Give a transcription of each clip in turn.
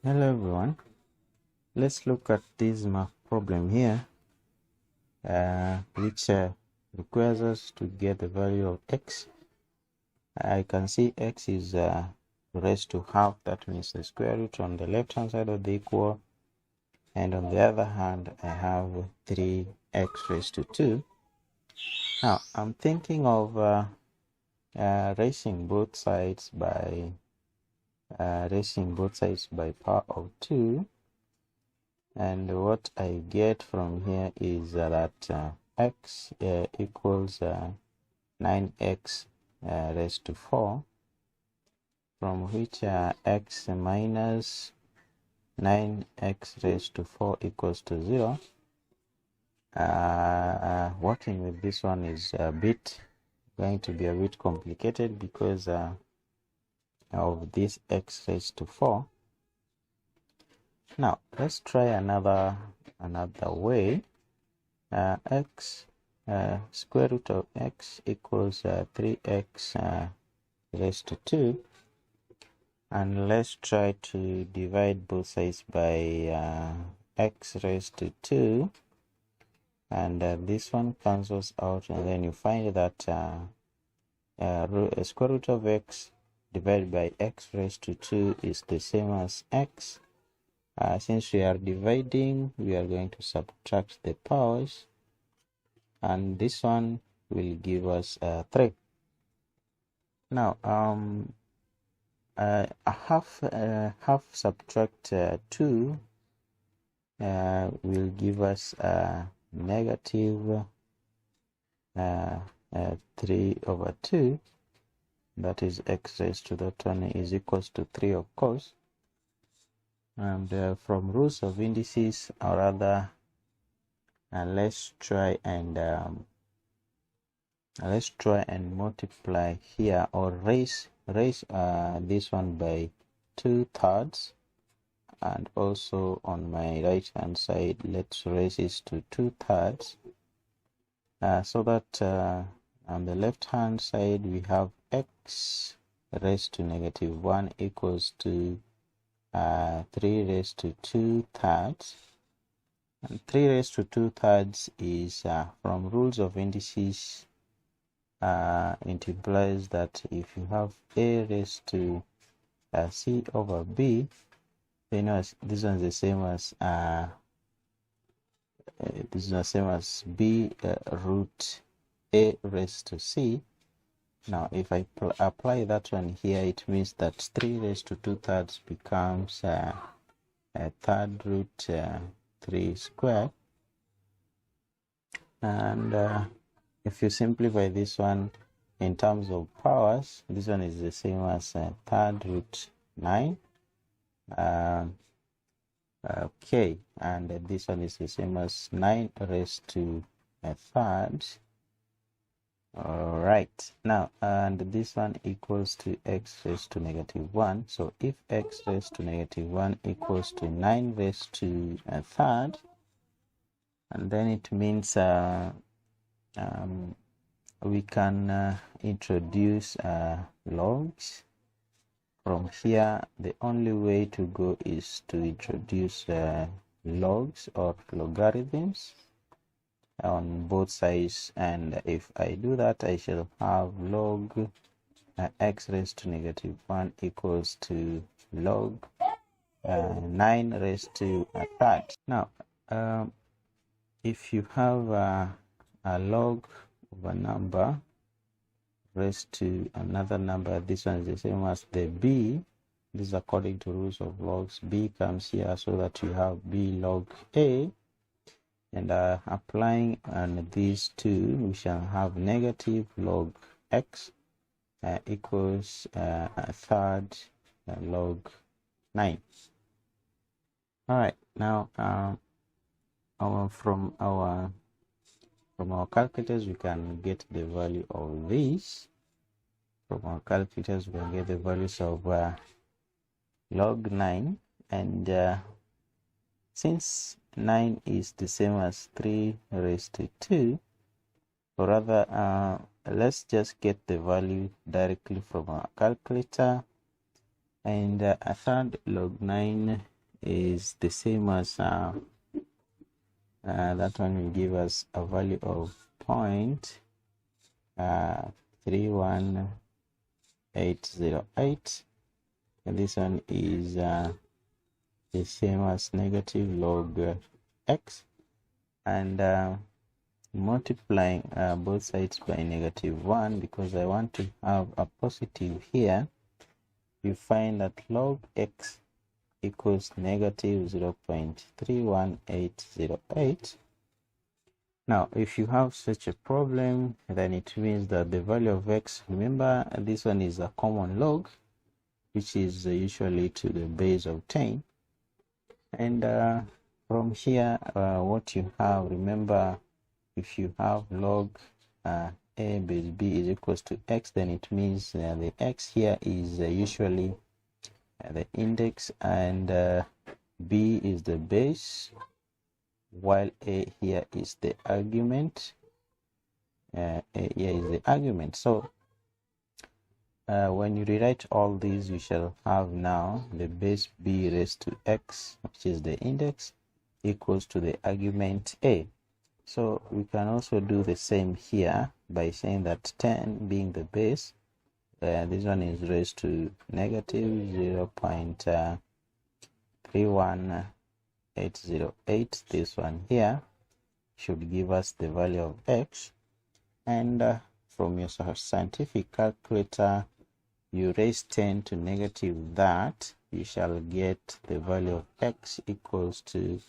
Hello everyone, let's look at this math problem here which requires us to get the value of x. I can see x is raised to half, that means the square root on the left hand side of the equal, and on the other hand I have 3x raised to 2. Now I'm thinking of raising both sides by power of 2. And what I get from here is that x equals 9x raised to 4, from which x minus 9x raised to 4 equals to 0. Working with this one is going to be a bit complicated because of this x raised to 4. Now let's try another way. Square root of x equals 3x raised to 2, and let's try to divide both sides by x raised to 2, and this one cancels out, and then you find that square root of x divided by x raised to 2 is the same as x. Since we are dividing, we are going to subtract the powers, and this one will give us 3. Now half subtract 2 will give us negative 3/2. That is x raised to that one is equals to 3, of course. And from rules of indices, or rather, let's try and multiply here, or raise this one by 2/3, and also on my right hand side let's raise this to 2/3, so that on the left hand side we have x raised to -1 equals to 3 raised to 2/3, and 3 raised to 2/3 is from rules of indices. It implies that if you have a raised to c over b, you know this one is the same as b root a raised to c. Now if I apply that one here, it means that 3 raised to 2/3 becomes a third root 3 squared, and if you simplify this one in terms of powers, this one is the same as third root 9. Okay, and this one is the same as 9 raised to a third. All right, now and this one equals to x raised to -1. So if x raised to -1 equals to 9 raised to a third, and then it means we can introduce logs. From here, the only way to go is to introduce logs or logarithms on both sides, and if I do that, I shall have log x raised to -1 equals to log 9 raised to a third. Now if you have a log of a number raised to another number, this one is the same as the b. This is according to rules of logs. B comes here, so that you have b log a, and applying on these two, we shall have negative log x equals a third log 9. All right, now from our calculators we can get the value of this. From our calculators we can get the values of log 9, and since 9 is the same as 3 raised to 2, or rather let's just get the value directly from our calculator. and a third log 9 is the same as that one will give us a value of 0.31808, and this one is the same as negative log x, and multiplying both sides by -1 because I want to have a positive here. You find that log x equals negative 0.31808. Now, if you have such a problem, then it means that the value of x, remember this one is a common log, which is usually to the base of 10. And from here, what you have, remember, if you have log a base b is equals to x, then it means the x here is usually the index, and b is the base, while a here is the argument. A here is the argument. So when you rewrite all these, you shall have now the base b raised to x, which is the index, equals to the argument a. So we can also do the same here by saying that 10 being the base, this one is raised to negative 0.31808. This one here should give us the value of x, and from your scientific calculator, you raise 10 to negative that, you shall get the value of x equals to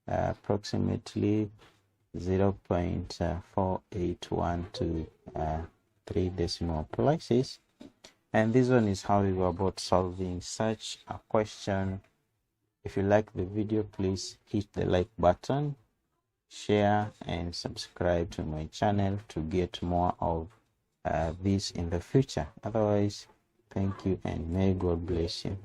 approximately 0.481 to 3 decimal places. And this one is how we go about solving such a question. If you like the video, please hit the like button, share, and subscribe to my channel to get more of this in the future. Otherwise, thank you and may God bless you.